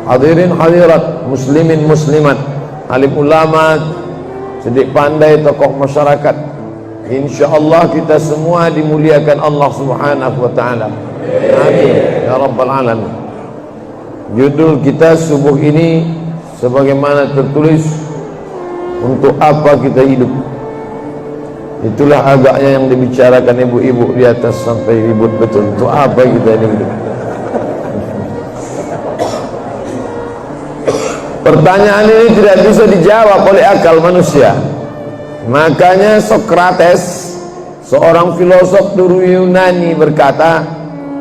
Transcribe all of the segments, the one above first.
hadirin hadirat, muslimin muslimat, alim ulama, sedik pandai, tokoh masyarakat, insyaallah kita semua dimuliakan Allah Subhanahu wa taala. Amin ya rabbal alamin. Judul kita subuh ini sebagaimana tertulis, untuk apa kita hidup. Itulah agaknya yang dibicarakan ibu-ibu di atas sampai ribut betul. Untuk apa kita ini hidup? Pertanyaan ini tidak bisa dijawab oleh akal manusia. Makanya Sokrates, seorang filosof dulu Yunani, berkata,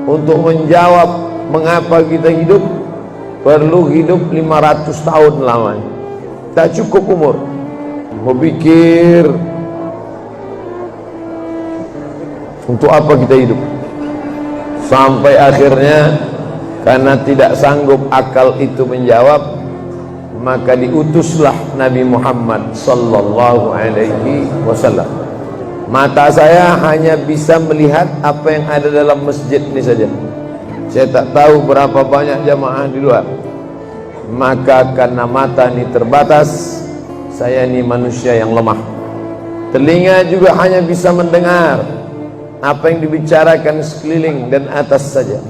untuk menjawab mengapa kita hidup, perlu hidup 500 tahun lamanya. Tak cukup umur berpikir untuk apa kita hidup. Sampai akhirnya karena tidak sanggup akal itu menjawab, maka diutuslah Nabi Muhammad sallallahu alaihi wasallam. Mata saya hanya bisa melihat apa yang ada dalam masjid ini saja. Saya tak tahu berapa banyak jamaah di luar. Maka karena mata ini terbatas, saya ini manusia yang lemah. Telinga juga hanya bisa mendengar apa yang dibicarakan sekeliling dan atas saja.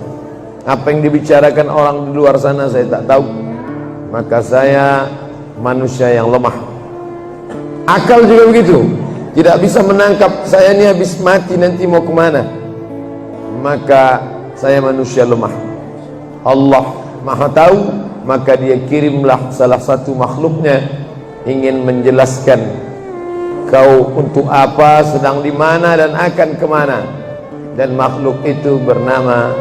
Apa yang dibicarakan orang di luar sana saya tak tahu. Maka saya manusia yang lemah. Akal juga begitu, tidak bisa menangkap saya ini habis mati nanti mau kemana. Maka saya manusia lemah. Allah Maha tahu, maka dia kirimlah salah satu makhluknya ingin menjelaskan kau untuk apa, sedang di mana dan akan kemana. Dan makhluk itu bernama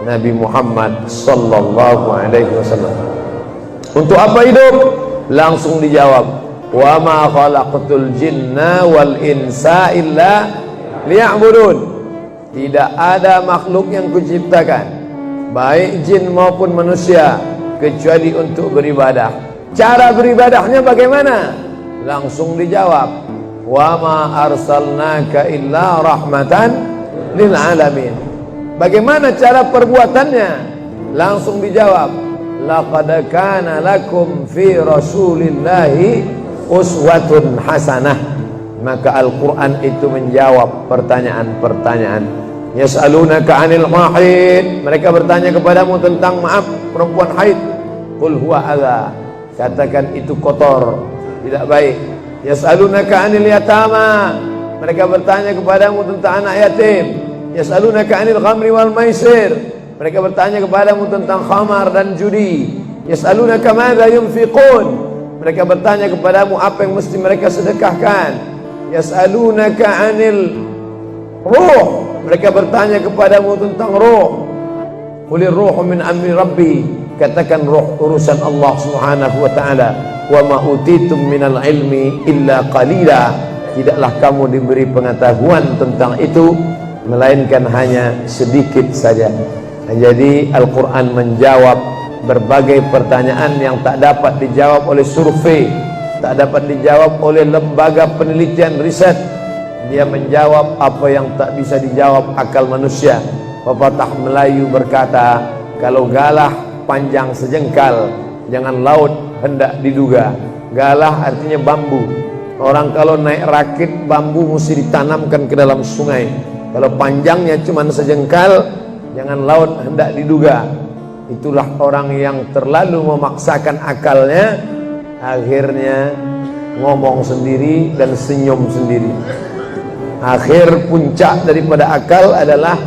Nabi Muhammad sallallahu alaihi wasallam. Untuk apa hidup? Langsung dijawab, wa ma khalaqtul jinna wal insa illa liya'budun. Tidak ada makhluk yang kuciptakan, baik jin maupun manusia, kecuali untuk beribadah. Cara beribadahnya bagaimana? Langsung dijawab, wa ma arsalnaka illa rahmatan lil alamin. Bagaimana cara perbuatannya? Langsung dijawab, laqad kana lakum fi rasulillahi uswatun hasanah. Maka Al-Quran itu menjawab pertanyaan-pertanyaan. Yas'alunaka 'anil mahid, mereka bertanya kepadamu tentang maaf perempuan haid. Qul huwa adza, katakan itu kotor, tidak baik. Yas'alunaka 'anil yatama, mereka bertanya kepadamu tentang anak yatim. Yas'alunaka 'anil khamri wal maisir, mereka bertanya kepadamu tentang khamar dan judi. Yas'alunaka madza yunfiqun, mereka bertanya kepadamu apa yang mesti mereka sedekahkan. Yas'alunaka 'anil ruh, mereka bertanya kepadamu tentang ruh. Qulir ruhu min amri rabbi, katakan ruh urusan Allah Subhanahu wa taala. Wa ma utitum minal ilmi illa qalila, tidaklah kamu diberi pengetahuan tentang itu melainkan hanya sedikit saja. Jadi Al-Quran menjawab berbagai pertanyaan yang tak dapat dijawab oleh survei, tak dapat dijawab oleh lembaga penelitian riset. Dia menjawab apa yang tak bisa dijawab akal manusia. Pepatah Melayu berkata, kalau galah panjang sejengkal, jangan laut hendak diduga. Galah artinya bambu. Orang kalau naik rakit bambu mesti ditanamkan ke dalam sungai. Kalau panjangnya cuma sejengkal, jangan laut hendak diduga. Itulah orang yang terlalu memaksakan akalnya, akhirnya ngomong sendiri dan senyum sendiri. Akhir puncak daripada akal adalah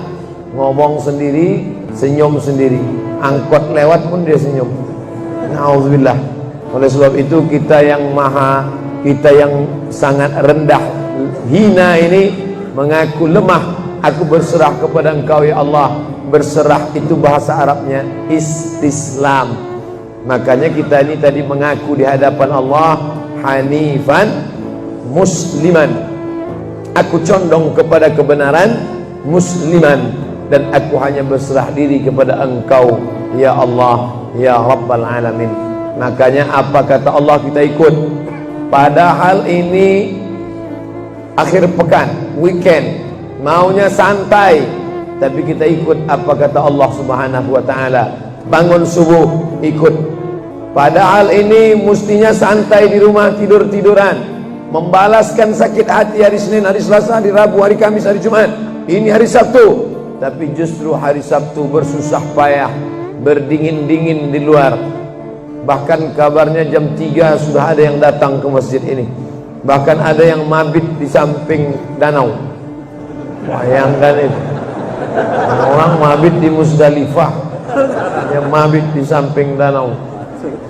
ngomong sendiri, senyum sendiri. Angkot lewat pun dia senyum. Na'udzubillah. Oleh sebab itu kita yang sangat rendah, hina ini mengaku lemah. Aku berserah kepada Engkau ya Allah. Berserah itu bahasa Arabnya istislam. Makanya kita ini tadi mengaku di hadapan Allah hanifan musliman. Aku condong kepada kebenaran, musliman, dan aku hanya berserah diri kepada Engkau ya Allah ya Rabbal Alamin. Makanya apa kata Allah kita ikut. Padahal ini akhir pekan, weekend, maunya santai, tapi kita ikut apa kata Allah Subhanahu wa taala. Bangun subuh ikut Padahal ini mestinya santai di rumah, tidur-tiduran, membalaskan sakit hati hari Senin, hari Selasa, hari Rabu, hari Kamis, hari Jumat. Ini hari Sabtu, tapi justru hari Sabtu bersusah payah, berdingin-dingin di luar. Bahkan kabarnya jam 3 sudah ada yang datang ke masjid ini. Bahkan ada yang mabit di samping danau. Bayangkan itu, orang mabit di Musdalifah, yang mabit di samping danau.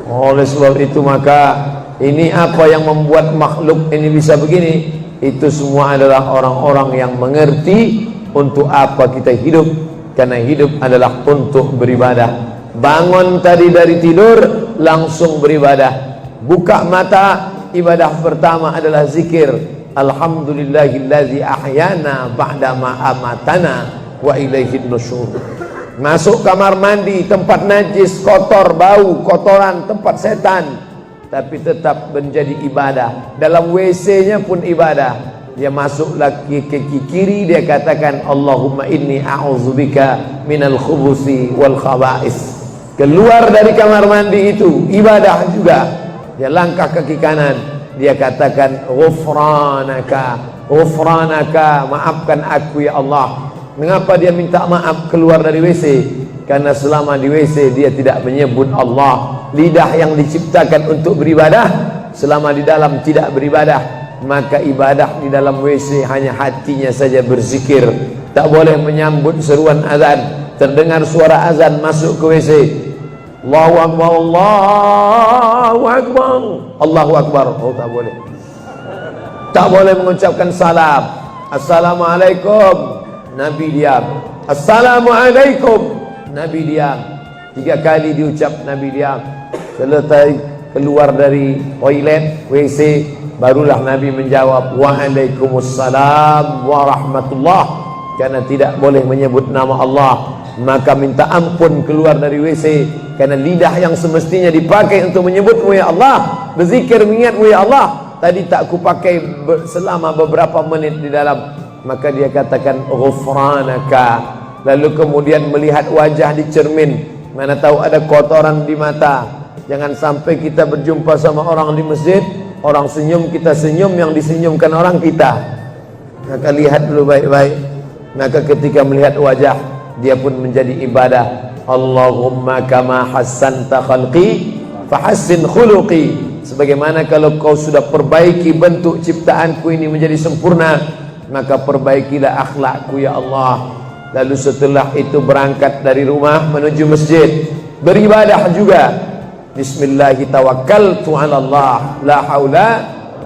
Oleh sebab itu maka ini apa yang membuat makhluk ini bisa begini? Itu semua adalah orang-orang yang mengerti untuk apa kita hidup. Karena hidup adalah untuk beribadah. Bangun tadi dari tidur langsung beribadah. Buka mata, ibadah pertama adalah zikir. Alhamdulillahillazi ahyana ba'dama amatana wa ilaihin nusyur. Masuk kamar mandi, tempat najis, kotor, bau, kotoran, tempat setan, tapi tetap menjadi ibadah. Dalam WC-nya pun ibadah. Dia masuk lagi ke kiri, dia katakan Allahumma inni a'udzubika minal khubusi wal khaba'is. Keluar dari kamar mandi itu ibadah juga. Dia langkah kaki kanan, dia katakan ghufranaka, ghufranaka, maafkan aku ya Allah. Mengapa dia minta maaf keluar dari WC? Karena selama di WC dia tidak menyebut Allah. Lidah yang diciptakan untuk beribadah, selama di dalam tidak beribadah, maka ibadah di dalam WC hanya hatinya saja berzikir. Tak boleh menyambut seruan azan. Terdengar suara azan masuk ke WC, Allahu Akbar, Allahu Akbar, Allahu Akbar. Oh, tak boleh. Tak boleh mengucapkan salam. Assalamualaikum, Nabi diam. Assalamualaikum, Nabi diam. 3 kali diucap, Nabi diam. Selesai keluar dari toilet, WC, barulah Nabi menjawab Waalaikumsalam warahmatullah. Karena tidak boleh menyebut nama Allah, maka minta ampun keluar dari WC. Karena lidah yang semestinya dipakai untuk menyebutmu ya Allah, berzikir mengingatmu ya Allah, tadi tak kupakai selama beberapa menit di dalam. Maka dia katakan ghufranaka. Lalu kemudian melihat wajah di cermin, mana tahu ada kotoran di mata. Jangan sampai kita berjumpa sama orang di masjid, orang senyum, kita senyum, yang disenyumkan orang kita. Maka lihat dulu baik-baik. Maka ketika melihat wajah, dia pun menjadi ibadah. Allahumma kama hassanta khalqi fahassin khuluqi. Sebagaimana kalau kau sudah perbaiki bentuk ciptaanku ini menjadi sempurna, maka perbaikilah akhlakku ya Allah. Lalu setelah itu berangkat dari rumah menuju masjid, beribadah juga. Bismillahi tawakkaltu ala Allah, la haula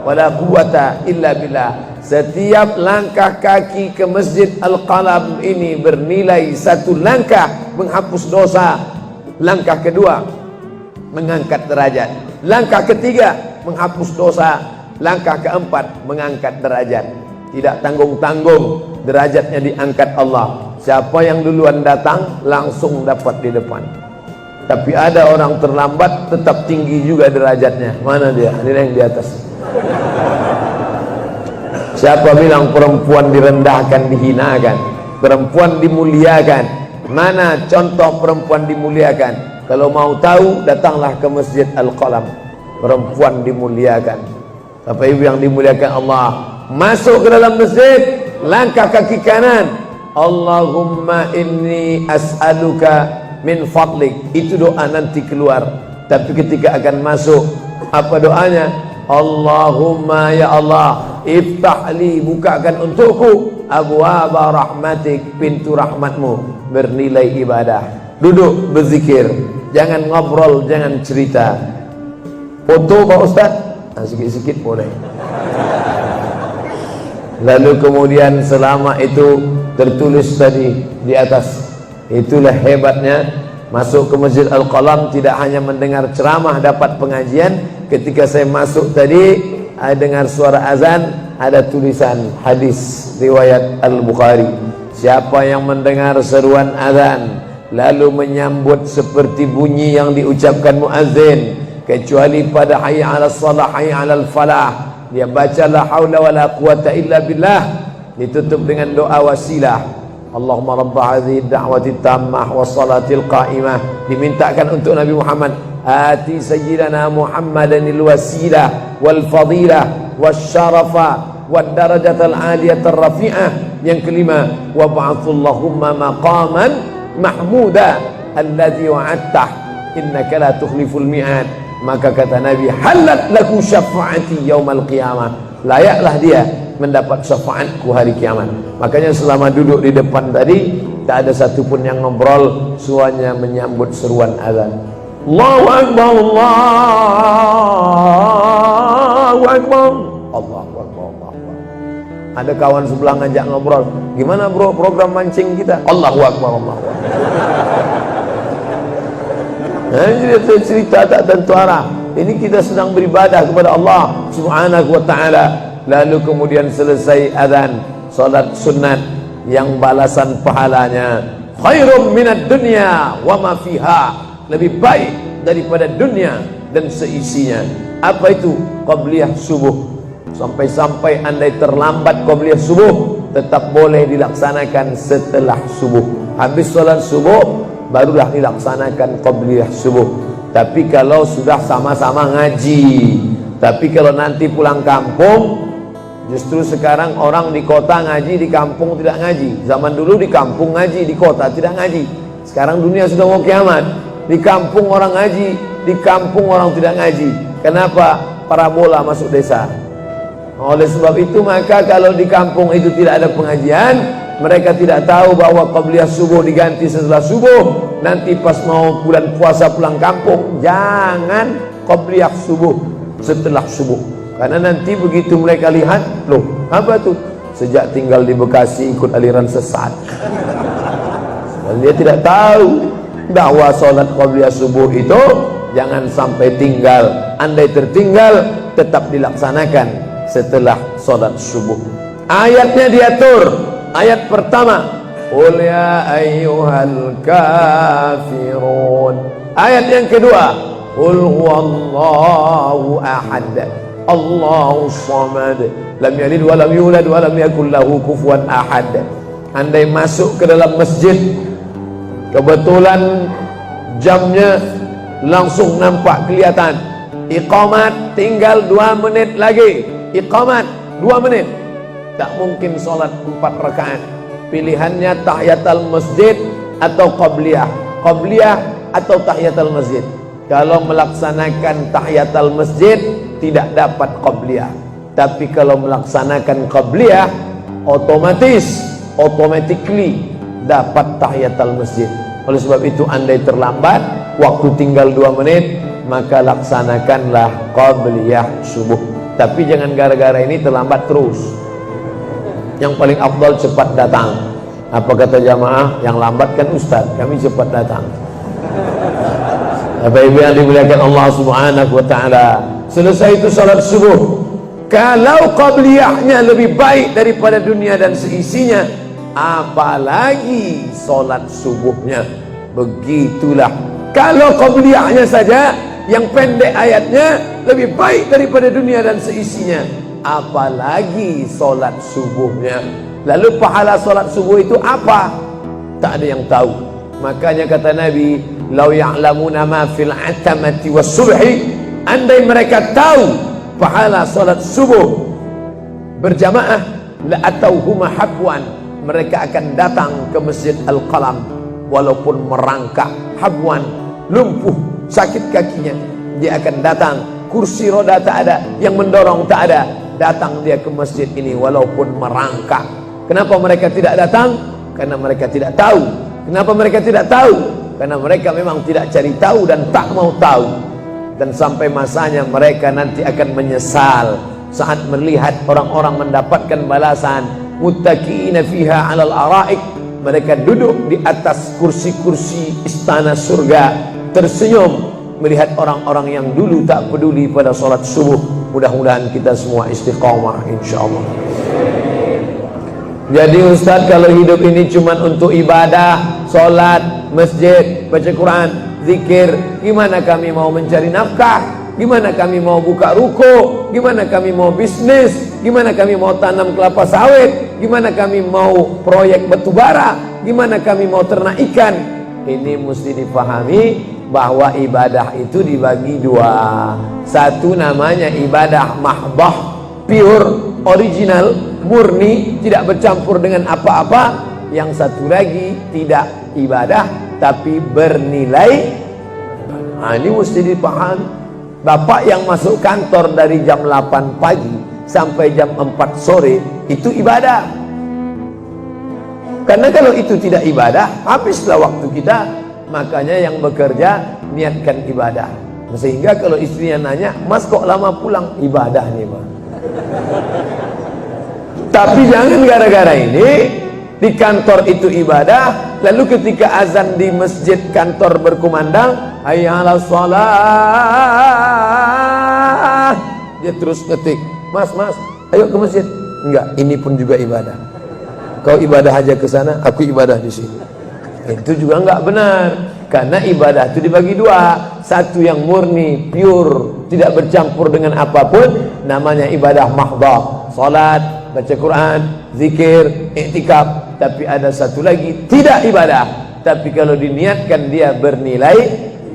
wala quwata illa billah. Setiap langkah kaki ke Masjid Al-Qalam ini bernilai 1 langkah menghapus dosa. Langkah kedua mengangkat derajat. Langkah ketiga menghapus dosa. Langkah keempat mengangkat derajat. Tidak tanggung-tanggung, derajatnya diangkat Allah. Siapa yang duluan datang langsung dapat di depan. Tapi ada orang terlambat tetap tinggi juga derajatnya. Mana dia? Ini yang di atas. Siapa bilang perempuan direndahkan, dihinakan? Perempuan dimuliakan. Mana contoh perempuan dimuliakan? Kalau mau tahu, datanglah ke Masjid Al-Qalam. Perempuan dimuliakan. Bapak Ibu yang dimuliakan Allah, masuk ke dalam masjid, langkah kaki kanan, Allahumma inni as'aluka min fadlik. Itu doa nanti keluar. Tapi ketika akan masuk, apa doanya? Allahumma ya Allah, iftahli, bukakan untukku abwaaba rahmatik, pintu rahmatmu, bernilai ibadah. Duduk berzikir, jangan ngobrol, jangan cerita. Foto Pak Ustaz? Nah, sikit-sikit boleh. Lalu kemudian selama itu tertulis tadi di atas. Itulah hebatnya masuk ke Masjid Al-Qalam, tidak hanya mendengar ceramah, dapat pengajian. Ketika saya masuk tadi, dengar suara azan, ada tulisan hadis riwayat Al-Bukhari. Siapa yang mendengar seruan azan lalu menyambut seperti bunyi yang diucapkan muazzin, kecuali pada hayya 'alas shalah, hayya 'alal falah, dia baca la haula wala quwata illa billah, ditutup dengan doa wasilah. Allahumma rabb hadhihi ad-da'wati tammah was salatil qa'imah, dimintakan untuk Nabi Muhammad. ati sayyidina Muhammadanil wasilah wal fadilah wasyarafa wad darajatal aliyatar rafi'ah. Yang kelima, wab'athullahumma maqaman mahmuda alladzi wa'adtah innaka la tukhliful mi'ad. Maka kata Nabi, halat laku syafaati yaumal qiyamah, layaklah dia mendapat syafaatku hari kiamat. Makanya selama duduk di depan tadi tak ada satupun yang ngobrol, semuanya menyambut seruan azan. Allahu Akbar, Allahu Akbar, Allahu Akbar, Allahu Akbar. Ada kawan sebelah ngajak ngobrol, gimana bro program mancing kita? Allahu Akbar, Allahu Akbar. Jadi cerita tak tentu arah. Ini kita sedang beribadah kepada Allah Subhanahu wa ta'ala. Lalu kemudian selesai azan, salat sunat yang balasan pahalanya khairum minad dunya wa ma fiha, lebih baik daripada dunia dan seisinya. Apa itu? Qabliyah subuh. Sampai-sampai andai terlambat qabliyah subuh, tetap boleh dilaksanakan setelah subuh. Habis salat subuh barulah dilaksanakan qabliyah subuh. Tapi kalau sudah sama-sama ngaji, tapi kalau nanti pulang kampung, justru sekarang orang di kota ngaji, di kampung tidak ngaji. Zaman dulu di kampung ngaji, di kota tidak ngaji. Sekarang dunia sudah mau kiamat, di kampung orang ngaji, di kampung orang tidak ngaji. Kenapa? Parabola masuk desa. Oleh sebab itu maka kalau di kampung itu tidak ada pengajian, mereka tidak tahu bahwa qabliyah subuh diganti setelah subuh. Nanti pas mau bulan puasa pulang kampung, jangan qabliyah subuh setelah subuh. Karena nanti begitu mereka lihat, loh apa tuh? Sejak tinggal di Bekasi ikut aliran sesat. Dan dia tidak tahu bahwa sholat qabliyah subuh itu jangan sampai tinggal. Andai tertinggal, tetap dilaksanakan setelah sholat subuh. Ayatnya diatur. Ayat pertama, qul ya ayyuhal kafirun. Ayat yang kedua, qul huwallahu ahad, Allahus samad, lam yalid wa lam yulad wa lam yakul lahu kufuwan ahad. Andai masuk ke dalam masjid, kebetulan jamnya langsung nampak kelihatan, iqamat tinggal 2 menit lagi, iqamat 2 menit. Tak mungkin sholat 4 rakaat. Pilihannya tahiyatul masjid atau qabliyah, qabliyah atau tahiyatul masjid. Kalau melaksanakan tahiyatul masjid tidak dapat qabliyah. Tapi kalau melaksanakan qabliyah, automatically dapat tahiyatul masjid. Oleh sebab itu andai terlambat, waktu tinggal 2 menit, maka laksanakanlah qabliyah subuh. Tapi jangan gara-gara ini terlambat terus. Yang paling afdal cepat datang. Apa kata jamaah? Yang lambat kan ustaz, kami cepat datang. Bapak-ibu yang dimuliakan Allah Subhanahu wa ta'ala, selesai itu salat subuh. Kalau qabliyahnya lebih baik daripada dunia dan seisinya, apalagi salat subuhnya. Begitulah. Kalau qabliyahnya saja yang pendek ayatnya lebih baik daripada dunia dan seisinya, apalagi solat subuhnya. Lalu pahala solat subuh itu apa? Tak ada yang tahu. Makanya kata Nabi, lau ya'lamuna ma fil atamati was subhi, andai mereka tahu pahala solat subuh berjamaah, la atauhuma habwan, mereka akan datang ke Masjid Al-Qalam walaupun merangkak, habwan, lumpuh, sakit kakinya, dia akan datang. Kursi roda tak ada, yang mendorong tak ada, datang dia ke masjid ini walaupun merangkak. Kenapa mereka tidak datang? Karena mereka tidak tahu. Kenapa mereka tidak tahu? Karena mereka memang tidak cari tahu dan tak mau tahu. Dan sampai masanya mereka nanti akan menyesal saat melihat orang-orang mendapatkan balasan. Muttaqiina fiha 'alal araik, mereka duduk di atas kursi-kursi istana surga, tersenyum melihat orang-orang yang dulu tak peduli pada salat subuh. Mudah-mudahan kita semua istiqamah insyaallah. Jadi Ustaz, kalau hidup ini cuma untuk ibadah, salat, masjid, baca Quran, zikir, gimana kami mau mencari nafkah? Gimana kami mau buka ruko? Gimana kami mau bisnis? Gimana kami mau tanam kelapa sawit? Gimana kami mau proyek batubara? Gimana kami mau ternak ikan? Ini mesti dipahami bahwa ibadah itu dibagi dua. Satu namanya ibadah mahdah, pure, original, murni, tidak bercampur dengan apa-apa. Yang satu lagi tidak ibadah tapi bernilai. Nah, ini mesti dipahami. Bapak yang masuk kantor dari jam 8 pagi sampai jam 4 sore itu ibadah. Karena kalau itu tidak ibadah, habislah waktu kita. Makanya yang bekerja niatkan ibadah. Sehingga kalau istrinya nanya, "Mas kok lama pulang?" Ibadah nih, Mas. Tapi jangan gara-gara ini di kantor itu ibadah, lalu ketika azan di masjid kantor berkumandang, hayya 'alas shalah, dia terus ngetik, "Mas, ayo ke masjid." Enggak, ini pun juga ibadah. Kau ibadah aja ke sana, aku ibadah di sini. Itu juga enggak benar. Karena ibadah itu dibagi dua. Satu yang murni, pure, tidak bercampur dengan apapun, namanya ibadah mahdah. Salat, baca Quran, zikir, iktikaf. Tapi ada satu lagi tidak ibadah, tapi kalau diniatkan dia bernilai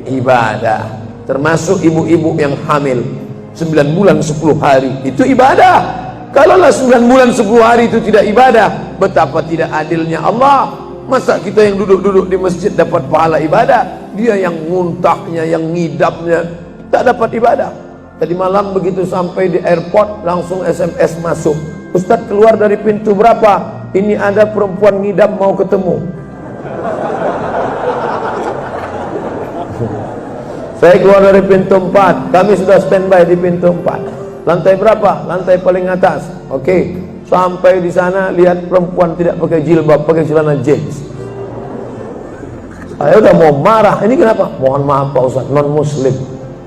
ibadah. Termasuk ibu-ibu yang hamil 9 bulan 10 hari, itu ibadah. Kalaulah 9 bulan 10 hari itu tidak ibadah, betapa tidak adilnya Allah. Masa kita yang duduk-duduk di masjid dapat pahala ibadah, dia yang muntahnya, yang ngidapnya tak dapat ibadah. Tadi malam begitu sampai di airport langsung SMS masuk, "Ustadz keluar dari pintu berapa? Ini ada perempuan ngidam mau ketemu." Saya keluar dari pintu 4, kami sudah standby di pintu 4. Lantai berapa? Lantai paling atas. Oke, sampai di sana lihat perempuan tidak pakai jilbab, pakai celana jeans. Saya udah mau marah. Ini kenapa? Mohon maaf Pak Ustaz, non muslim.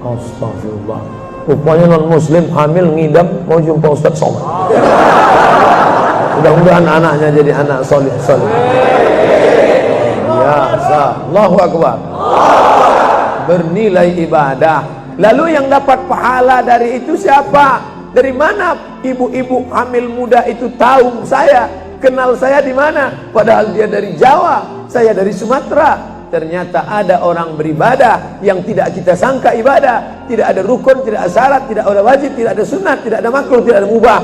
Astagfirullah. Rupanya non muslim hamil ngidam mau jumpa Ustaz Somad. Mudah-mudahan anaknya jadi anak soleh. Ya, Allahu Akbar. Bernilai ibadah. Lalu yang dapat pahala dari itu siapa? Dari mana ibu-ibu hamil muda itu tahu saya? Kenal saya di mana? Padahal dia dari Jawa, saya dari Sumatera. Ternyata ada orang beribadah yang tidak kita sangka ibadah. Tidak ada rukun, tidak ada syarat, tidak ada wajib, tidak ada sunat, tidak ada makruh, tidak ada mubah.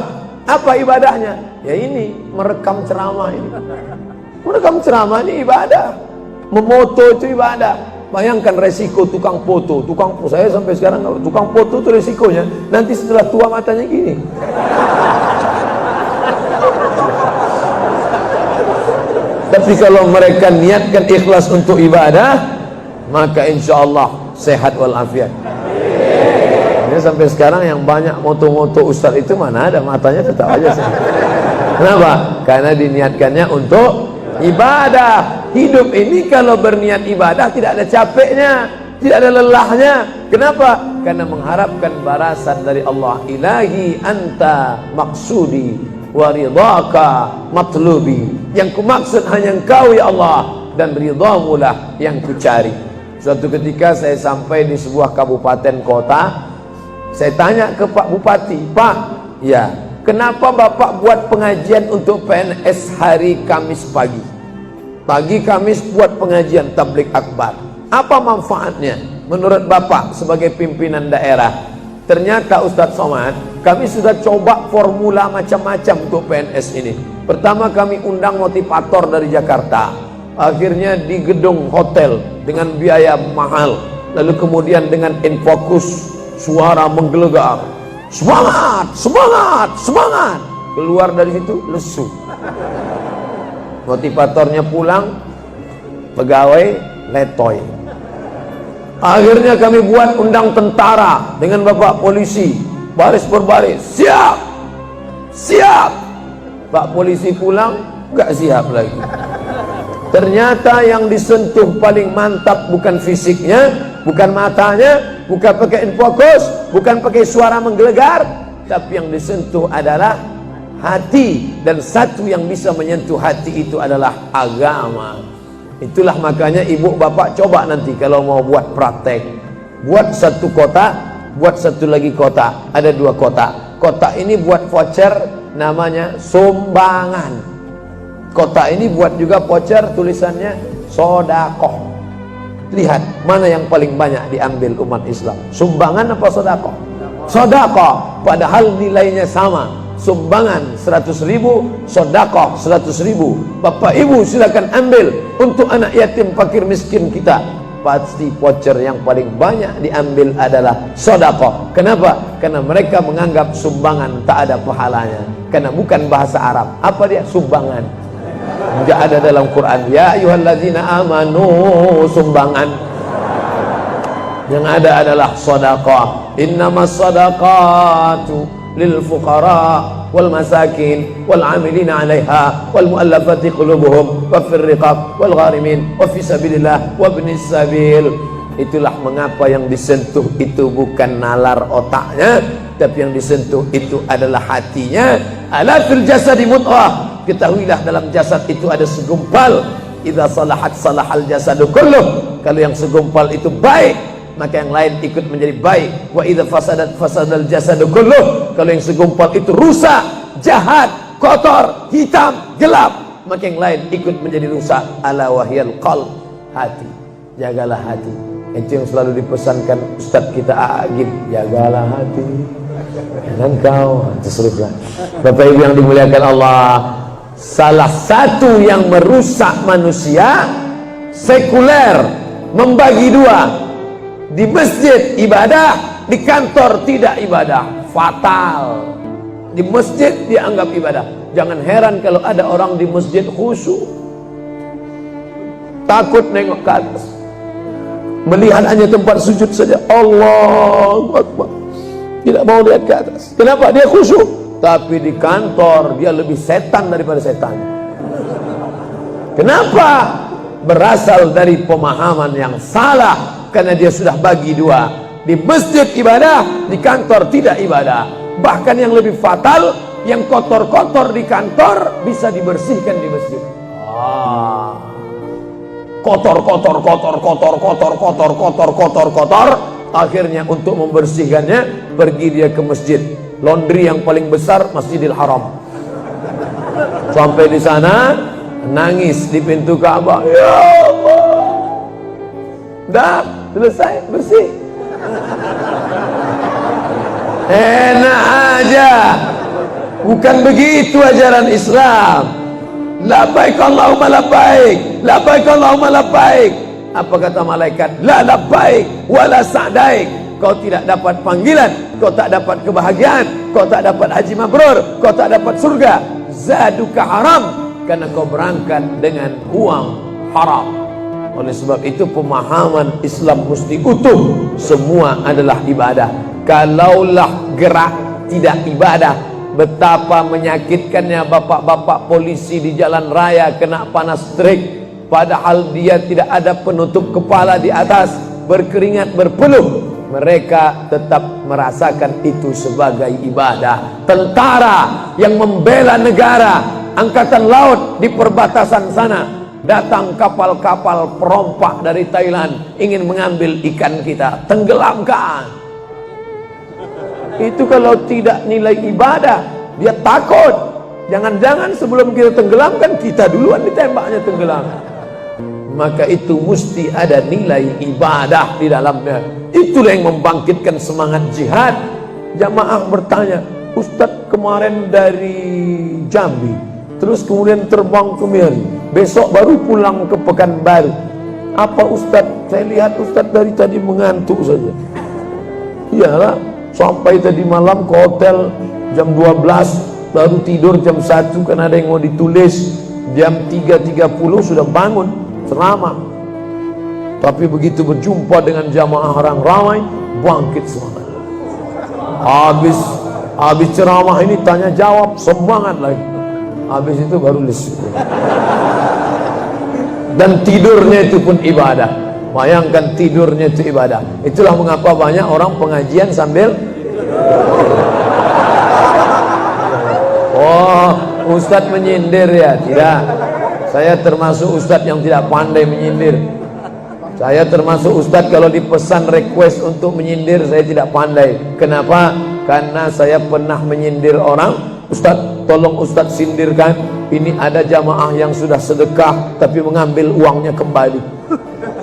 Apa ibadahnya? Ya ini, merekam ceramah ini. Merekam ceramah ini ibadah. Memoto itu ibadah. Bayangkan resiko tukang foto. Saya sampai sekarang kalau tukang foto itu resikonya nanti setelah tua matanya gini. Tapi kalau mereka niatkan ikhlas untuk ibadah, maka insya Allah sehat walafiat. Ini sampai sekarang yang banyak moto-moto ustaz itu mana ada matanya tetap aja sehat. Kenapa? Karena diniatkannya untuk ibadah. Hidup ini kalau berniat ibadah tidak ada capeknya, tidak ada lelahnya. Kenapa? Karena mengharapkan balasan dari Allah. Ilahi anta maksudi wa ridhaka matlubi. Yang kumaksud hanya Engkau ya Allah, dan ridhamu lah yang kucari. Suatu ketika saya sampai di sebuah kabupaten kota, saya tanya ke Pak Bupati, "Pak, ya, kenapa Bapak buat pengajian untuk PNS hari Kamis pagi? Pagi Kamis buat pengajian tabligh akbar. Apa manfaatnya menurut Bapak sebagai pimpinan daerah?" Ternyata Ustadz Somad, kami sudah coba formula macam-macam untuk PNS ini. Pertama kami undang motivator dari Jakarta. Akhirnya di gedung hotel dengan biaya mahal. Lalu kemudian dengan infokus, suara menggelegar. Semangat, semangat, semangat. Keluar dari situ lesu. Motivatornya pulang, pegawai letoy. Akhirnya kami buat undang tentara dengan bapak polisi, baris berbaris, siap, siap. Pak polisi pulang, gak siap lagi. Ternyata yang disentuh paling mantap bukan fisiknya, bukan matanya, bukan pakai infokus, bukan pakai suara menggelegar, tapi yang disentuh adalah hati. Dan satu yang bisa menyentuh hati itu adalah agama. Itulah makanya ibu bapak coba nanti kalau mau buat praktek, buat satu kota, buat satu lagi kota. Ada 2 kota. Kota ini buat voucher namanya sumbangan. Kota ini buat juga voucher tulisannya sodakoh. lihat mana yang paling banyak diambil umat Islam, sumbangan apa sedekah? Sedekah, padahal nilainya sama. Sumbangan 100.000, sedekah 100.000. Bapak ibu silakan ambil untuk anak yatim fakir miskin kita. Pasti voucher yang paling banyak diambil adalah sedekah. Kenapa? Karena mereka menganggap sumbangan tak ada pahalanya, karena bukan bahasa Arab. Apa dia? Sumbangan. Tidak ada dalam Quran. Ya ayyuhalladzina amanu, sumbangan. Yang ada adalah sedekah. Innamas sadaqatu lil fuqara wal masakin wal amilina 'alaiha wal mu'allafati qulubuhum wa fir riqab wal gharimin wa fi sabilillah wa ibnis sabil. Itulah mengapa yang disentuh itu bukan nalar otaknya, tapi yang disentuh itu adalah hatinya. Ala fil jasadi mudghah, ketahuilah dalam jasad itu ada segumpal. Idza salahat salahal jasadu kulluh, kalau yang segumpal itu baik maka yang lain ikut menjadi baik. Wa idza fasadat fasadal jasadu kulluh, kalau yang segumpal itu rusak, jahat, kotor, hitam, gelap, maka yang lain ikut menjadi rusak. Ala wahyal qalb, hati. Jagalah hati. Itu yang selalu dipesankan Ustadz kita Agib, jagalah hati dan kau terseruslah. Bapak ibu yang dimuliakan Allah, salah satu yang merusak manusia sekuler, membagi dua. Di masjid ibadah, di kantor tidak ibadah, fatal. Di masjid dianggap ibadah. Jangan heran kalau ada orang di masjid khusyuk, takut nengok ke atas, melihat hanya tempat sujud saja. Allahu Akbar, tidak mau lihat ke atas. Kenapa? Dia khusyuk. Tapi di kantor dia lebih setan daripada setan. Kenapa? Berasal dari pemahaman yang salah. Karena dia sudah bagi dua. Di masjid ibadah, di kantor tidak ibadah. Bahkan yang lebih fatal, yang kotor-kotor di kantor bisa dibersihkan di masjid. Kotor. Akhirnya untuk membersihkannya pergi dia ke masjid. Laundry yang paling besar Masjidil Haram. Sampai di sana nangis di pintu Ka'bah. Ya Allah, dah selesai bersih. Enak aja. Bukan begitu ajaran Islam. Labbaik Allahumma labbaik, labbaik Allahumma labbaik. Apa kata malaikat? La labbaik wala sa'daik. Kau tidak dapat panggilan, kau tak dapat kebahagiaan, kau tak dapat haji mabrur, kau tak dapat surga. Zaduka haram, karena kau berangkat dengan uang haram. Oleh sebab itu pemahaman Islam mesti utuh. Semua adalah ibadah. Kalaulah gerak tidak ibadah, betapa menyakitkannya bapak-bapak polisi di jalan raya kena panas terik, padahal dia tidak ada penutup kepala di atas, berkeringat berpeluh. Mereka tetap merasakan itu sebagai ibadah. Tentara yang membela negara, angkatan laut di perbatasan sana, datang kapal-kapal perompak dari Thailand ingin mengambil ikan kita, tenggelamkan. Itu kalau tidak nilai ibadah, dia takut. Jangan-jangan sebelum kita tenggelamkan, kita duluan ditembaknya tenggelam. Maka itu mesti ada nilai ibadah di dalamnya. Itulah yang membangkitkan semangat jihad. Jamaah bertanya, Ustadz kemarin dari Jambi, terus kemudian terbang ke Miri, besok baru pulang ke Pekanbaru. Apa Ustadz? Saya lihat Ustadz dari tadi mengantuk saja. Iyalah, sampai tadi malam ke hotel jam 12, baru tidur jam 1 karena ada yang mau ditulis. Jam 3.30 sudah bangun ceramah. Tapi begitu berjumpa dengan jamaah orang ramai, bangkit semangat. Habis ceramah ini tanya jawab, semangat lagi. Habis itu baru lesu. Dan tidurnya itu pun ibadah. Bayangkan tidurnya itu ibadah. Itulah mengapa banyak orang pengajian sambil oh, Ustadz menyindir ya? Tidak. Saya termasuk Ustadz yang tidak pandai menyindir. Saya termasuk Ustadz kalau dipesan request untuk menyindir, saya tidak pandai. Kenapa? Karena saya pernah menyindir orang. Ustadz, tolong Ustadz sindirkan, ini ada jamaah yang sudah sedekah tapi mengambil uangnya kembali.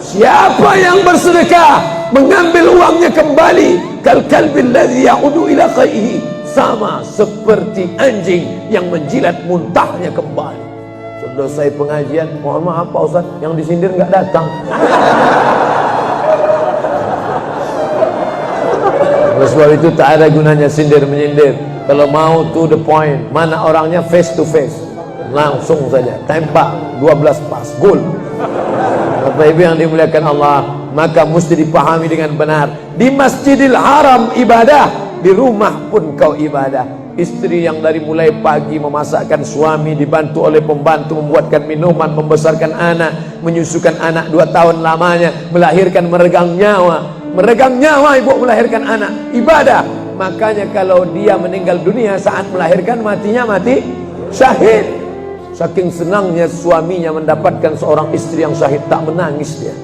Siapa yang bersedekah mengambil uangnya kembali, kal kalbil ladzi ya'udu ila qaihi, sama seperti anjing yang menjilat muntahnya kembali. Selesai pengajian, mohon maaf Pak Ustaz, yang disindir nggak datang. Oleh sebab itu tak ada gunanya sindir menyindir. Kalau mau to the point, mana orangnya face to face, langsung saja tembak 12 pas, gol. Bapak Ibu yang dimuliakan Allah, maka mesti dipahami dengan benar. Di Masjidil Haram ibadah, di rumah pun kau ibadah. Istri yang dari mulai pagi memasakkan suami, dibantu oleh pembantu membuatkan minuman, membesarkan anak, menyusukan anak 2 tahun lamanya, melahirkan, meregang nyawa ibu melahirkan anak, ibadah. Makanya kalau dia meninggal dunia saat melahirkan, matinya mati syahid. Saking senangnya suaminya mendapatkan seorang istri yang syahid, tak menangis dia.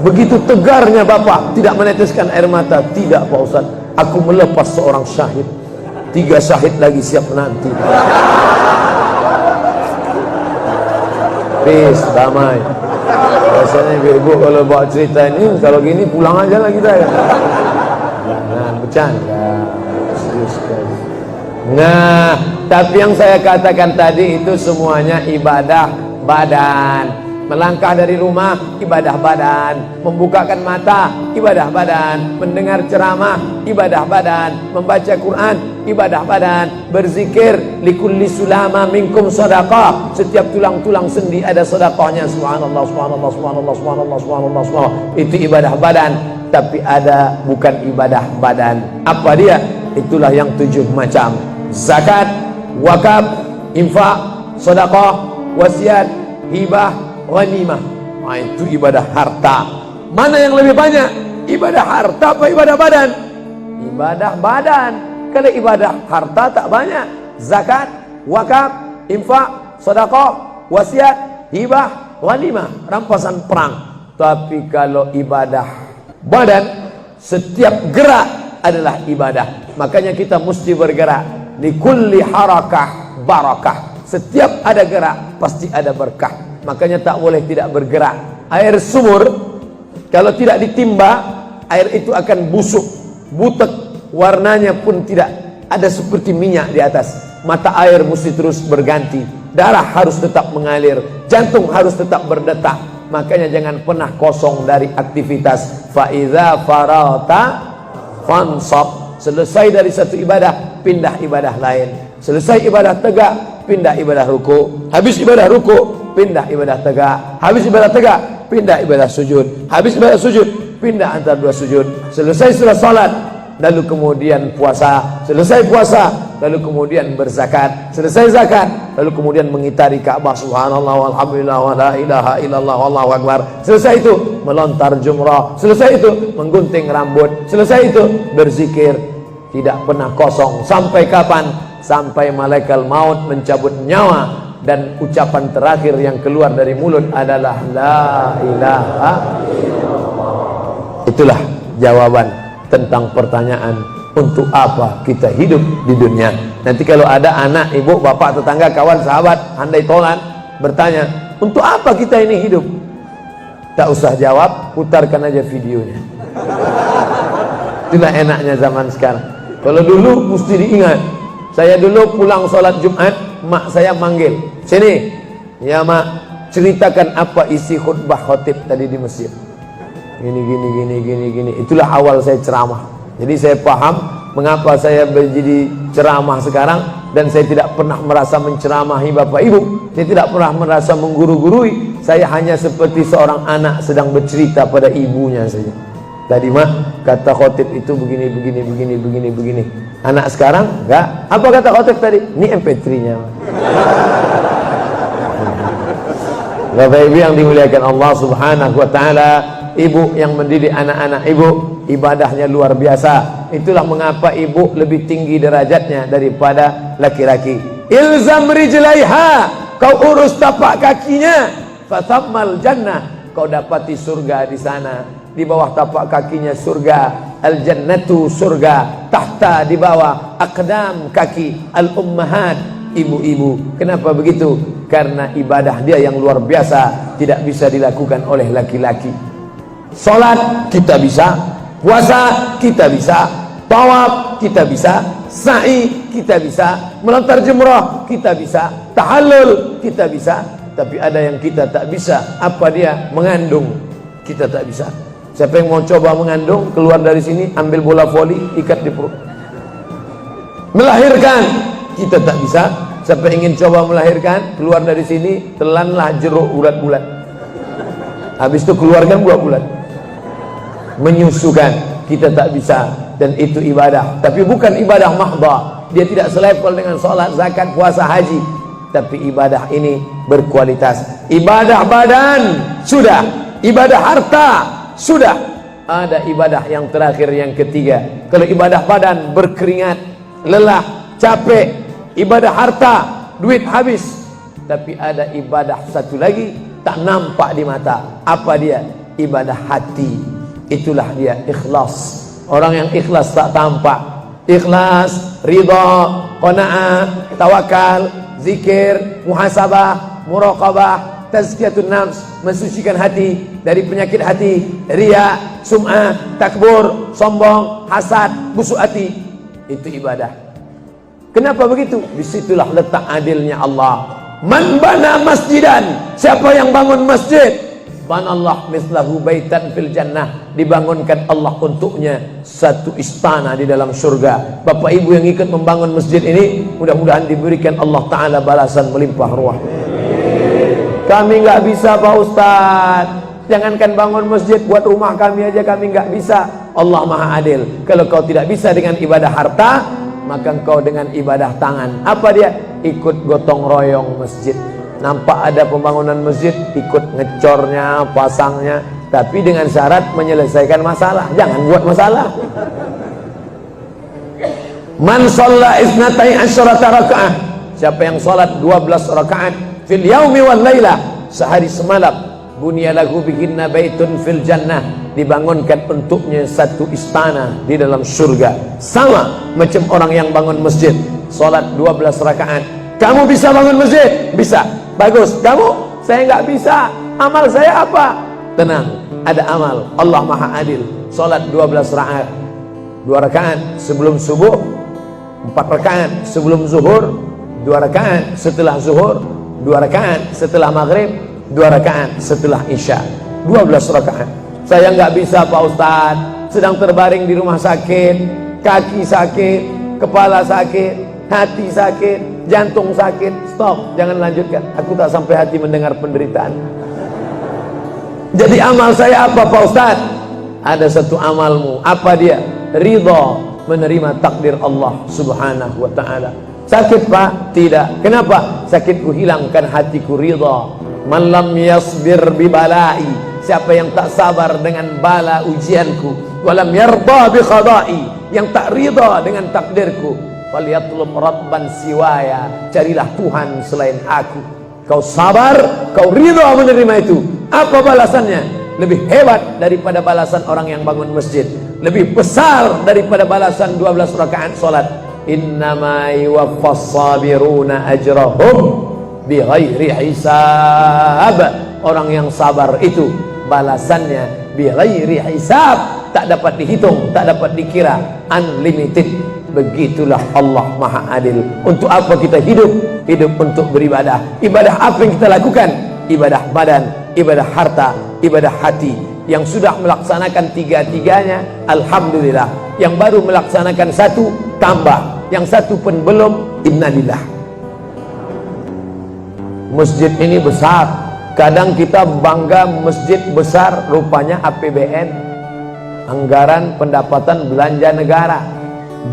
Begitu tegarnya bapak, tidak meneteskan air mata. Tidak Pak Ustaz, aku melepas seorang syahid, 3 syahid lagi siap menanti. Peace, damai. Biasanya ibu kalau bawa cerita ini, kalau gini pulang aja lah kita ya. Jangan bercanda, serius sekali. Nah, tapi yang saya katakan tadi itu semuanya ibadah badan. Melangkah dari rumah, ibadah badan. Membukakan mata, ibadah badan. Mendengar ceramah, ibadah badan. Membaca Quran, ibadah badan. Berzikir, likulli sulama minkum sadaqah. Setiap tulang-tulang sendi ada sedekahnya. Subhanallah, subhanallah, subhanallah, subhanallah, subhanallah, subhanallah. Itu ibadah badan. Tapi ada bukan ibadah badan. Apa dia? Itulah yang 7 macam. Zakat, wakaf, infak, sedekah, wasiat, hibah, ghanimah. Nah, itu ibadah harta. Mana yang lebih banyak? Ibadah harta apa ibadah badan? Ibadah badan. Kalau ibadah harta tak banyak. Zakat, wakaf, infak, sedekah, wasiat, hibah, ghanimah, rampasan perang. Tapi kalau ibadah badan, setiap gerak adalah ibadah. Makanya kita mesti bergerak. Likulli harakah barakah. Setiap ada gerak pasti ada berkah. Makanya tak boleh tidak bergerak. Air sumur kalau tidak ditimba, air itu akan busuk, butek, warnanya pun tidak ada seperti minyak di atas. Mata air mesti terus berganti, darah harus tetap mengalir, jantung harus tetap berdetak. Makanya jangan pernah kosong dari aktivitas. Fa iza farata fansab. Selesai dari satu ibadah, pindah ibadah lain. Selesai ibadah tegak, pindah ibadah ruku. Habis ibadah ruku, pindah ibadah tegak. Habis ibadah tegak, pindah ibadah sujud. Habis ibadah sujud, pindah antara 2 sujud. Selesai sudah salat, lalu kemudian puasa. Selesai puasa, lalu kemudian berzakat. Selesai zakat, lalu kemudian mengitari Ka'bah. Subhanallah walhamdulillah wa la ilaha illallah wallahu akbar. Selesai itu melontar jumrah. Selesai itu menggunting rambut. Selesai itu berzikir. Tidak pernah kosong. Sampai kapan? Sampai malaikat maut mencabut nyawa dan ucapan terakhir yang keluar dari mulut adalah la ilaha illallah. Itulah jawaban tentang pertanyaan untuk apa kita hidup di dunia. Nanti kalau ada anak, ibu, bapak, tetangga, kawan, sahabat, handai tolan bertanya, untuk apa kita ini hidup? Tak usah jawab, putarkan aja videonya. Itulah enaknya zaman sekarang. Kalau dulu mesti diingat. Saya dulu pulang sholat Jumat, mak saya manggil, sini ya mak, ceritakan apa isi khutbah khotib tadi di masjid. Gini. Itulah awal saya ceramah. Jadi saya paham mengapa saya menjadi ceramah sekarang. Dan saya tidak pernah merasa menceramahi bapak ibu. Saya tidak pernah merasa mengguru-gurui. Saya hanya seperti seorang anak sedang bercerita pada ibunya saja. Tadi mak, kata khotib itu begini. Anak sekarang enggak. Apa kata khotib tadi? Ini MP3-nya. Bapak ibu yang dimuliakan Allah subhanahu wa ta'ala, ibu yang mendidik anak-anak ibu, ibadahnya luar biasa. Itulah mengapa ibu lebih tinggi derajatnya daripada laki-laki. Ilzam rijlaiha, kau urus tapak kakinya, fathammal jannah, kau dapati surga di sana. Di bawah tapak kakinya surga, al-jannatu surga, tahta di bawah aqdam kaki, al-ummahat ibu-ibu. Kenapa begitu? Karena ibadah dia yang luar biasa tidak bisa dilakukan oleh laki-laki. Salat kita bisa, puasa kita bisa, tawaf kita bisa, sa'i kita bisa, melontar jumrah kita bisa, tahallul kita bisa. Tapi ada yang kita tak bisa. Apa dia? Mengandung. Kita tak bisa. Siapa yang mau coba mengandung, keluar dari sini, ambil bola voli, ikat di perut. Melahirkan, kita tak bisa. Siapa yang ingin coba melahirkan, keluar dari sini, telanlah jeruk bulat-bulat. Habis itu keluarkan bulat-bulat. Menyusukan, kita tak bisa. Dan itu ibadah. Tapi bukan ibadah mahdhah. Dia tidak selevel dengan sholat, zakat, puasa, haji. Tapi ibadah ini berkualitas. Ibadah badan, sudah. Ibadah harta, sudah. Ada ibadah yang terakhir, yang ketiga. Kalau ibadah badan berkeringat, lelah, capek. Ibadah harta, duit habis. Tapi ada ibadah satu lagi, tak nampak di mata. Apa dia? Ibadah hati. Itulah dia ikhlas. Orang yang ikhlas tak tampak. Ikhlas, ridha, qanaah, tawakal, zikir, muhasabah, muraqabah, tazkiyatun nafs, mensucikan hati dari penyakit hati, riya, sum'ah, takbur, sombong, hasad, busuk hati. Itu ibadah. Kenapa begitu? Disitulah letak adilnya Allah. Man bana masjidan, siapa yang bangun masjid, banallah mislahu baitan fil jannah, dibangunkan Allah untuknya satu istana di dalam surga. Bapak ibu yang ikut membangun masjid ini, mudah-mudahan diberikan Allah Ta'ala balasan melimpah ruah. Kami nggak bisa Pak Ustadz, jangankan bangun masjid, buat rumah kami aja kami nggak bisa. Allah Maha Adil. Kalau kau tidak bisa dengan ibadah harta, maka engkau dengan ibadah tangan. Apa dia? Ikut gotong royong masjid. Nampak ada pembangunan masjid, ikut ngecornya, pasangnya, tapi dengan syarat menyelesaikan masalah. Jangan buat masalah. Man shalla isnatai asyarata rakaat, siapa yang salat 12 rakaat fil yaumi wal lailah, sehari semalam, bunya lahu bihinna baitun fil jannah, dibangunkan untuknya satu istana di dalam surga. Sama macam orang yang bangun masjid, salat 12 rakaat. Kamu bisa bangun masjid? Bisa. Bagus. Kamu? Saya nggak bisa. Amal saya apa? Tenang, ada amal. Allah Maha Adil. Salat 12 rakaat. 2 rakaat sebelum subuh, 4 rakaat sebelum zuhur, 2 rakaat setelah zuhur, 2 rakaat setelah maghrib, 2 rakaat setelah isya. 12 rakaat. Saya nggak bisa Pak Ustadz, sedang terbaring di rumah sakit, kaki sakit, kepala sakit, hati sakit, jantung sakit. Stop, jangan lanjutkan. Aku tak sampai hati mendengar penderitaan. Jadi amal saya apa Pak Ustadz? Ada satu amalmu. Apa dia? Ridha, menerima takdir Allah Subhanahu wa ta'ala. Sakit Pak? Tidak. Kenapa? Sakitku hilangkan, hatiku ridha. Man lam yasbir bi balai, siapa yang tak sabar dengan bala ujianku, walam yarda bi qada'i, yang tak ridha dengan takdirku, falyatlub rabban siwaya, carilah Tuhan selain aku. Kau sabar, kau ridha menerima itu. Apa balasannya? Lebih hebat daripada balasan orang yang bangun masjid, lebih besar daripada balasan 12 rakaat salat. Innama yuwaffas sabiruna ajrahum bighairi hisab. Orang yang sabar itu balasannya bighairi hisab, tak dapat dihitung, tak dapat dikira, unlimited. Begitulah Allah Maha Adil. Untuk apa kita hidup? Hidup untuk beribadah. Ibadah apa yang kita lakukan? Ibadah badan, ibadah harta, ibadah hati. Yang sudah melaksanakan tiga-tiganya, alhamdulillah. Yang baru melaksanakan satu, tambah. Yang satu pun belum, innalillah. Masjid ini besar. Kadang kita bangga masjid besar, rupanya APBN, anggaran pendapatan belanja negara.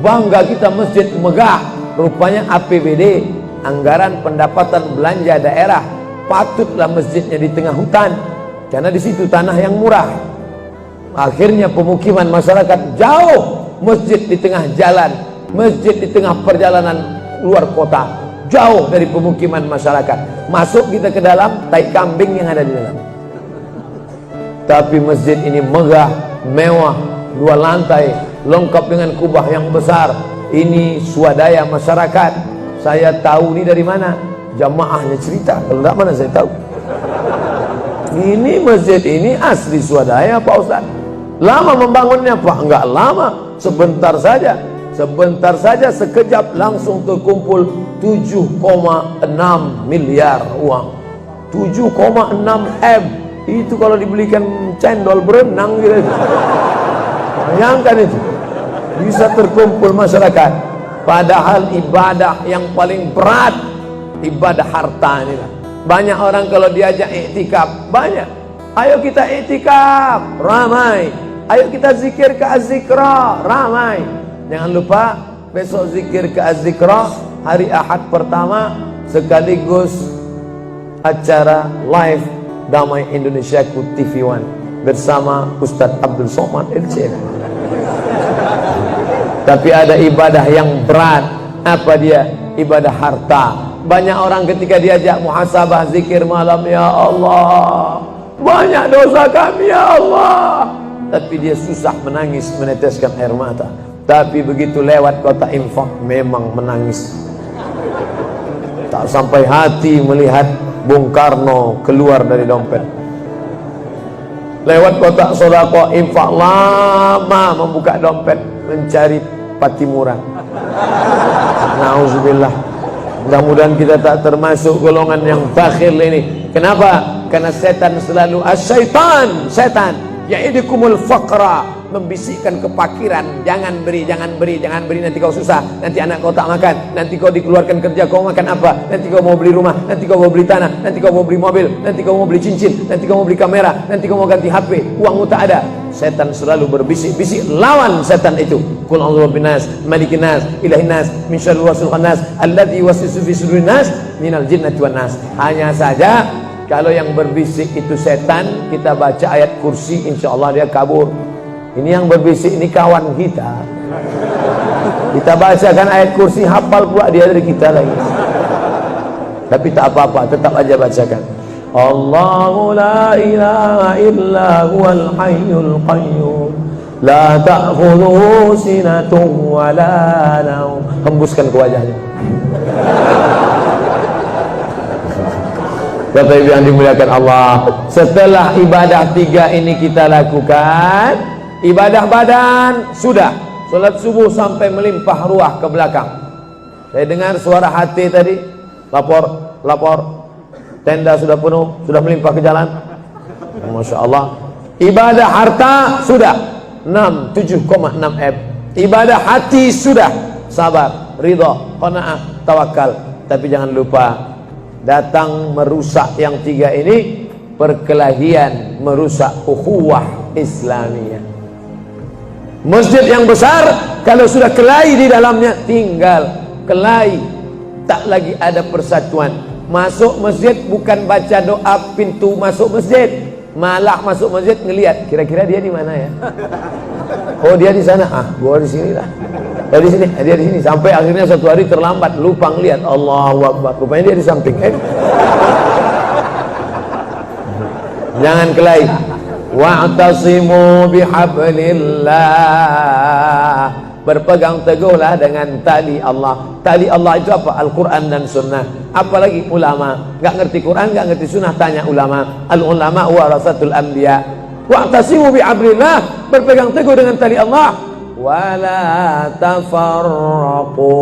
Bangga kita masjid megah, rupanya APBD, anggaran pendapatan belanja daerah. Patutlah masjidnya di tengah hutan, karena di situ tanah yang murah. Akhirnya pemukiman masyarakat jauh, masjid di tengah jalan, masjid di tengah perjalanan luar kota, jauh dari pemukiman masyarakat. Masuk kita ke dalam, tai kambing yang ada di dalam. Tapi masjid ini megah, mewah, 2 lantai, lengkap dengan kubah yang besar. Ini swadaya masyarakat, Saya tahu ini dari mana? Jamaahnya cerita. Kalau tidak, mana saya tahu. Ini masjid ini asli swadaya Pak Ustaz. Lama membangunnya Pak? Enggak lama, sebentar saja. Sebentar saja, sekejap langsung terkumpul 7,6 miliar uang. 7,6 M. Itu kalau dibelikan cendol berenang gitu. Bayangkan itu. Bisa terkumpul masyarakat. Padahal ibadah yang paling berat ibadah harta ini. Banyak orang kalau diajak iktikaf, banyak. Ayo kita iktikaf, ramai. Ayo kita zikir ke Az-Zikra, ramai. Jangan lupa besok zikir ke Az-Zikra hari Ahad pertama sekaligus acara live Damai Indonesia ku TV One bersama Ustadz Abdul Somad LC. Tapi ada ibadah yang berat. Apa dia? Ibadah harta. Banyak orang ketika diajak muhasabah zikir malam, ya Allah, banyak dosa kami ya Allah, tapi dia susah menangis, meneteskan air mata. Tapi begitu lewat kota infak memang menangis. Tak sampai hati melihat Bung Karno keluar dari dompet. Lewat kota sodako infak lama membuka dompet mencari patimuran. Nauzubillah. Mudah-mudahan kita tak termasuk golongan yang bakhil ini. Kenapa? Karena setan selalu setan ya'idukumul faqra, membisikkan kepakiran. Jangan beri, jangan beri, jangan beri, nanti kau susah, nanti anak kau tak makan, nanti kau dikeluarkan kerja kau makan apa, nanti kau mau beli rumah, nanti kau mau beli tanah, nanti kau mau beli mobil, nanti kau mau beli cincin, nanti kau mau beli kamera, nanti kau mau ganti HP, uangmu tak ada. Setan selalu berbisik-bisik. Lawan setan itu. Qul a'udzu binas, malikin nas, ilahin nas, min syarril waswasil khannas, alladzi yuwaswisu fi sudurin nas, minal jinnati wan nas. Hanya saja kalau yang berbisik itu setan, kita baca ayat kursi, insyaallah dia kabur. Ini yang berbisik ini kawan kita. Kita bacakan ayat kursi, hafal pula dia dari kita lagi. Tapi tak apa-apa, tetap aja bacakan. Allahu la ilaha illa huwal hayyul qayyum la ta'khudhuhu sinatun wa la naum. Hembuskan ke wajahnya. Kata ibu yang dimuliakan Allah, setelah ibadah 3 ini kita lakukan, ibadah badan sudah, salat subuh sampai melimpah ruah ke belakang. Saya dengar suara hati tadi, lapor, tenda sudah penuh, sudah melimpah ke jalan. Masya Allah. Ibadah harta sudah 7,6 M. Ibadah hati sudah, sabar, ridha, qanaah, tawakal. Tapi jangan lupa, datang merusak yang 3 ini, perkelahian, merusak ukhuwah Islamiyah. Masjid yang besar kalau sudah kelahi di dalamnya, tinggal kelahi, tak lagi ada persatuan. Masuk masjid bukan baca doa pintu masuk masjid, malah masuk masjid ngelihat kira-kira dia di mana ya. Oh dia di sana, gua di sini lah. Oh di sini, dia di sini. Sampai akhirnya suatu hari terlambat, lupa ngelihat. Allahu Akbar, rupanya dia di samping. Jangan kelahi. Wa'tasimu bihablillah. Berpegang teguhlah dengan tali Allah. Tali Allah itu apa? Al-Quran dan Sunnah. Apalagi ulama. Gak ngerti Quran, gak ngerti Sunnah, tanya ulama. Al-ulama warasatul anbiya. Wa'tasimu bihablillah. Berpegang teguh dengan tali Allah. Wala tafarraqu.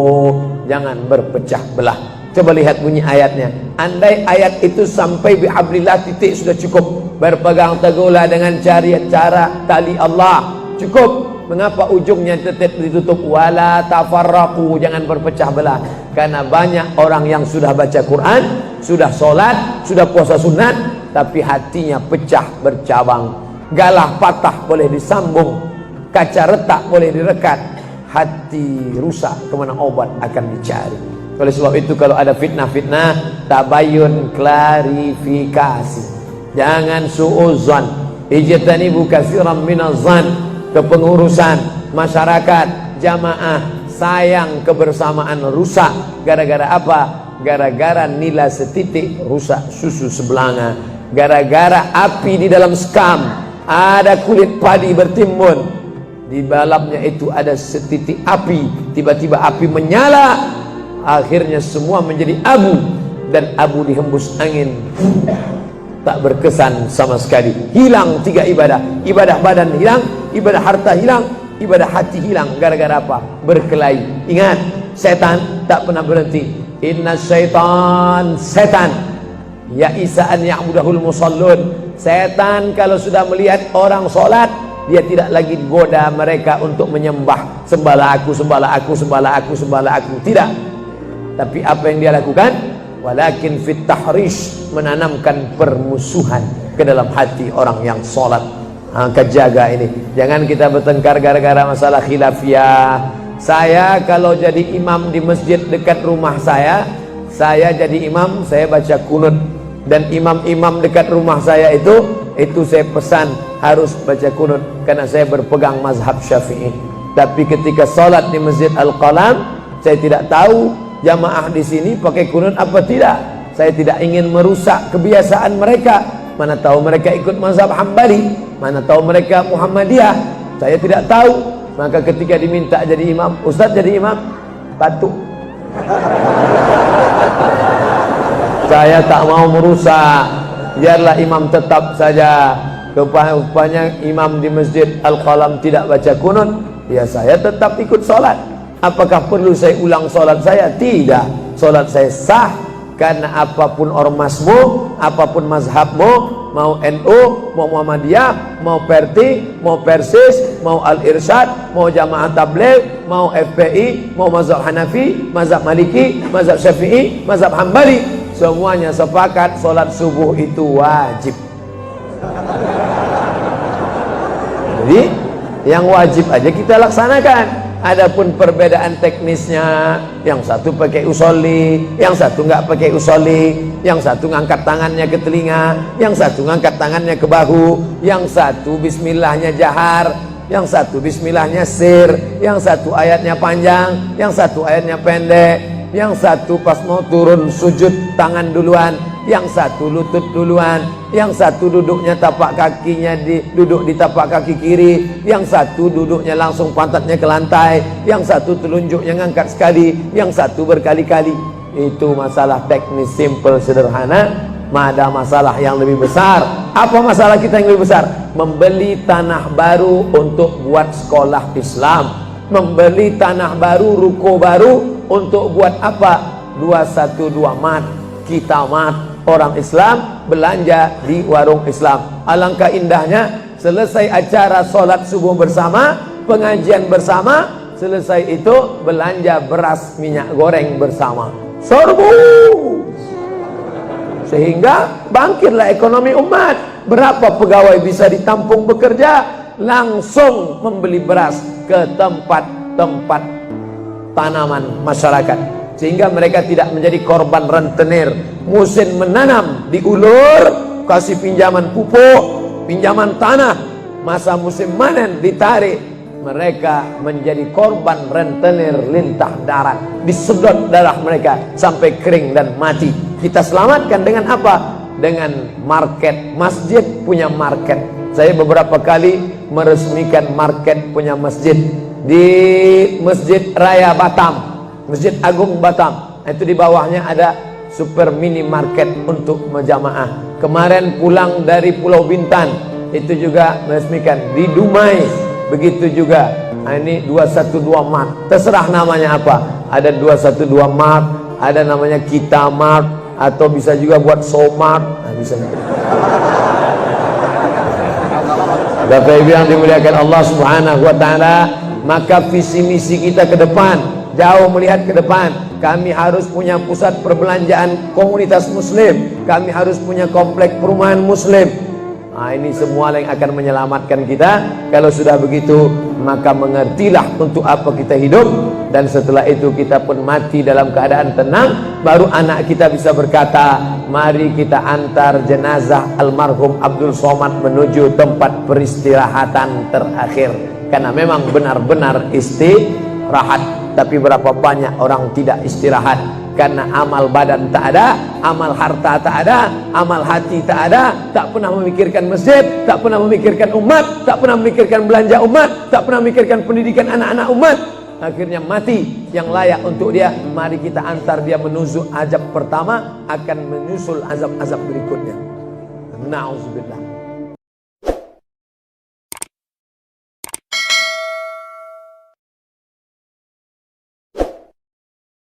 Jangan berpecah belah. Coba lihat bunyi ayatnya. Andai ayat itu sampai bihablillah titik sudah cukup. Berpegang teguhlah dengan cara tali Allah. Cukup. Mengapa ujungnya tetap ditutup? Wala tafarraqu, jangan berpecah belah. Karena banyak orang yang sudah baca Quran, sudah sholat, sudah puasa sunat, tapi hatinya pecah bercabang. Galah patah boleh disambung, kaca retak boleh direkat, hati rusak kemana obat akan dicari. Oleh sebab itu kalau ada fitnah-fitnah, tabayun, klarifikasi. Jangan su'uzan. Ijtanibu katsiran minaz-zan. Kepengurusan masyarakat, jamaah, sayang kebersamaan rusak. Gara-gara apa? Gara-gara nila setitik rusak susu sebelanga. Gara-gara api di dalam sekam, ada kulit padi bertimbun, di dalamnya itu ada setitik api, tiba-tiba api menyala, akhirnya semua menjadi abu, dan abu dihembus angin, tak berkesan sama sekali. Hilang 3 ibadah. Ibadah badan hilang, ibadah harta hilang, ibadah hati hilang. Gara-gara apa? Berkelahi. Ingat, setan tak pernah berhenti. Inna syaitan, setan ya isa an ya'budahul musallun. Setan kalau sudah melihat orang sholat, dia tidak lagi goda mereka untuk menyembah, sembahlah aku, sembahlah aku, sembahlah aku, sembahlah aku. Tidak. Tapi apa yang dia lakukan? Walakin fit tahrish, menanamkan permusuhan ke dalam hati orang yang sholat. Kejaga ini, jangan kita bertengkar gara-gara masalah khilafiyah. Saya kalau jadi imam di masjid dekat rumah saya jadi imam, saya baca kunut. Dan imam-imam dekat rumah saya itu saya pesan harus baca kunut, karena saya berpegang mazhab Syafi'i. Tapi ketika sholat di Masjid Al-Qalam, saya tidak tahu jamaah di sini pakai kunut apa tidak. Saya tidak ingin merusak kebiasaan mereka. Mana tahu mereka ikut mazhab Hambali, mana tahu mereka Muhammadiyah, saya tidak tahu. Maka ketika diminta jadi imam, Ustaz jadi imam, batuk. Saya tak mau merusak, biarlah imam tetap saja. Rupanya imam di Masjid Al-Qalam tidak baca kunut, ya saya tetap ikut sholat. Apakah perlu saya ulang sholat saya? Tidak. Sholat saya sah, karena apapun ormasmu, apapun mazhabmu, mau NU, mau Muhammadiyah, mau Perti, mau Persis, mau Al-Irsyad, mau Jamaah Tabligh, mau FPI, mau mazhab Hanafi, mazhab Maliki, mazhab Syafi'i, mazhab Hambali, semuanya sepakat sholat subuh itu wajib. Jadi yang wajib aja kita laksanakan. Adapun perbedaan teknisnya, yang satu pakai usolli, yang satu nggak pakai usolli, yang satu ngangkat tangannya ke telinga, yang satu ngangkat tangannya ke bahu, yang satu bismillahnya jahar, yang satu bismillahnya sir, yang satu ayatnya panjang, yang satu ayatnya pendek, yang satu pas mau turun sujud tangan duluan, yang satu lutut duluan, yang satu duduknya tapak kakinya duduk di tapak kaki kiri, yang satu duduknya langsung pantatnya ke lantai, yang satu telunjuknya ngangkat sekali, yang satu berkali-kali. Itu masalah teknis simple sederhana. Ada masalah yang lebih besar. Apa masalah kita yang lebih besar? Membeli tanah baru untuk buat sekolah Islam, membeli tanah baru, ruko baru untuk buat apa? 212 mat, kita mat, orang Islam belanja di warung Islam. Alangkah indahnya, selesai acara sholat subuh bersama, pengajian bersama, selesai itu belanja beras minyak goreng bersama, serbu, sehingga bangkitlah ekonomi umat. Berapa pegawai bisa ditampung bekerja, langsung membeli beras ke tempat-tempat tanaman masyarakat, sehingga mereka tidak menjadi korban rentenir. Musim menanam diulur, kasih pinjaman pupuk, pinjaman tanah, masa musim panen ditarik, mereka menjadi korban rentenir lintah darat, disedot darah mereka sampai kering dan mati. Kita selamatkan dengan apa? Dengan market. Masjid punya market. Saya beberapa kali meresmikan market punya masjid di Masjid Raya Batam, Masjid Agung Batam. Itu di bawahnya ada super mini market untuk menjamaah. Kemarin pulang dari Pulau Bintan, itu juga meresmikan di Dumai. Begitu juga. Ini 212 Mart. Terserah namanya apa. Ada 212 Mart, ada namanya Kita Mart, atau bisa juga buat Somart. Nah, bisa. Bapak Ibu yang dimuliakan Allah Subhanahu wa taala, maka visi misi kita ke depan, jauh melihat ke depan. Kami harus punya pusat perbelanjaan komunitas muslim, kami harus punya komplek perumahan muslim. Nah, ini semua yang akan menyelamatkan kita. Kalau sudah begitu, maka mengertilah untuk apa kita hidup, dan setelah itu kita pun mati dalam keadaan tenang. Baru anak kita bisa berkata, mari kita antar jenazah almarhum Abdul Somad menuju tempat peristirahatan terakhir. Karena memang benar-benar istirahat. Tapi berapa banyak orang tidak istirahat, karena amal badan tak ada, amal harta tak ada, amal hati tak ada, tak pernah memikirkan masjid, tak pernah memikirkan umat, tak pernah memikirkan belanja umat, tak pernah memikirkan pendidikan anak-anak umat. akhirnya mati yang layak untuk dia, mari kita antar dia menusuk azab pertama, akan menyusul azab-azab berikutnya. Na'udzubillah.